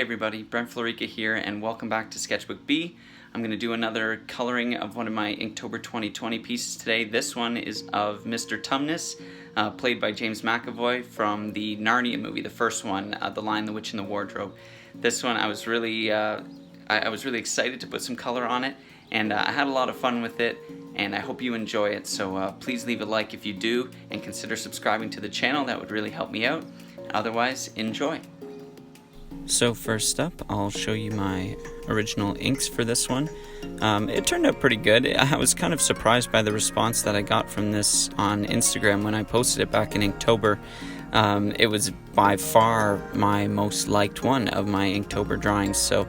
everybody, Brent Florica here, and welcome back to Sketchbook B. I'm going to do another coloring of one of my Inktober 2020 pieces today. This one is of Mr. Tumnus, played by James McAvoy from the Narnia movie, the first one, The Lion, the Witch, and the Wardrobe. This one I was really excited to put some color on it, and I had a lot of fun with it, and I hope you enjoy it. So please leave a like if you do, and consider subscribing to the channel. That would really help me out. Otherwise, enjoy. So first up, I'll show you my original inks for this one. It turned out pretty good. I was kind of surprised by the response that I got from this on Instagram when I posted it back in Inktober. It was by far my most liked one of my Inktober drawings, so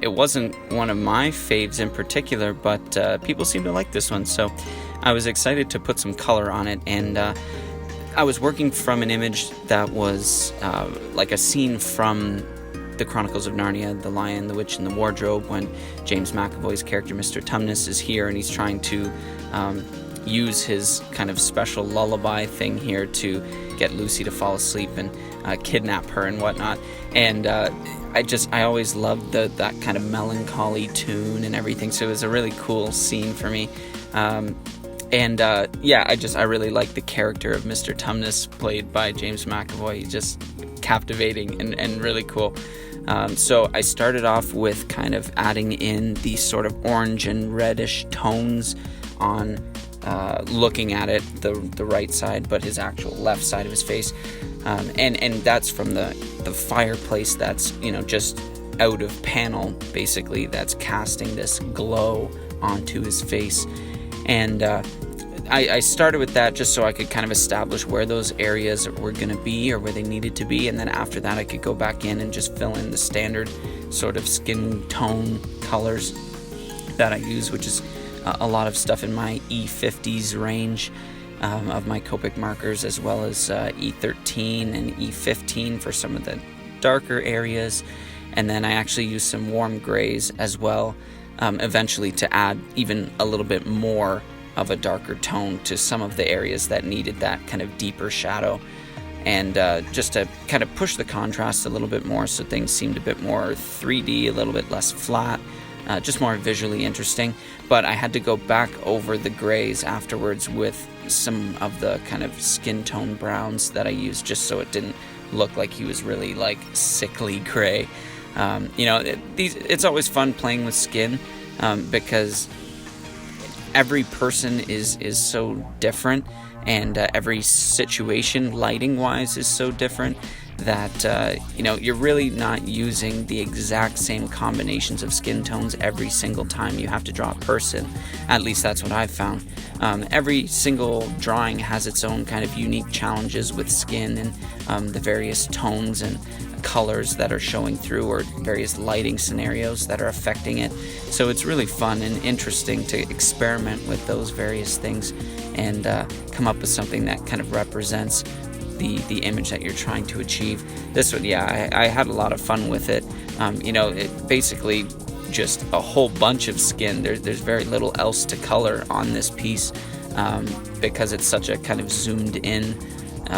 it wasn't one of my faves in particular, but people seemed to like this one, so I was excited to put some color on it. And I was working from an image that was like a scene from the Chronicles of Narnia, The Lion, the Witch, and the Wardrobe, when James McAvoy's character, Mr. Tumnus, is here and he's trying to use his kind of special lullaby thing here to get Lucy to fall asleep and kidnap her and whatnot. And I always loved that kind of melancholy tune and everything, so it was a really cool scene for me. Yeah, I really like the character of Mr. Tumnus, played by James McAvoy. He's just captivating and really cool. So I started off with kind of adding in these sort of orange and reddish tones on looking at it, the right side, but his actual left side of his face. And that's from the fireplace that's, just out of panel, basically, that's casting this glow onto his face. And I started with that just so I could kind of establish where those areas were going to be or where they needed to be, and then after that I could go back in and just fill in the standard sort of skin tone colors that I use, which is a lot of stuff in my E50s range of my Copic markers, as well as E13 and E15 for some of the darker areas. And then I actually use some warm grays as well, eventually, to add even a little bit more of a darker tone to some of the areas that needed that kind of deeper shadow, and just to kind of push the contrast a little bit more so things seemed a bit more 3D, a little bit less flat, just more visually interesting. But I had to go back over the grays afterwards with some of the kind of skin tone browns that I used, just so it didn't look like he was really like sickly gray. It's always fun playing with skin, because every person is so different, and every situation lighting wise is so different that you're really not using the exact same combinations of skin tones every single time you have to draw a person. At least that's what I've found. Every single drawing has its own kind of unique challenges with skin and the various tones and colors that are showing through, or various lighting scenarios that are affecting it. So it's really fun and interesting to experiment with those various things and come up with something that kind of represents the image that you're trying to achieve. This one, yeah, I had a lot of fun with it. It basically just a whole bunch of skin. There's very little else to color on this piece, because it's such a kind of zoomed in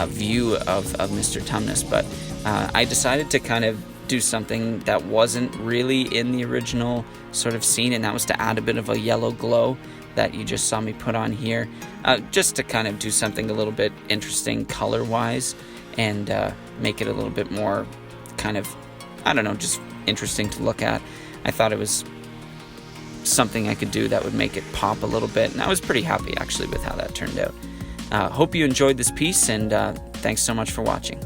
view of Mr. Tumnus. But I decided to kind of do something that wasn't really in the original sort of scene, and that was to add a bit of a yellow glow that you just saw me put on here, just to kind of do something a little bit interesting color-wise, and make it a little bit more kind of, just interesting to look at. I thought it was something I could do that would make it pop a little bit, and I was pretty happy actually with how that turned out. Hope you enjoyed this piece, and thanks so much for watching.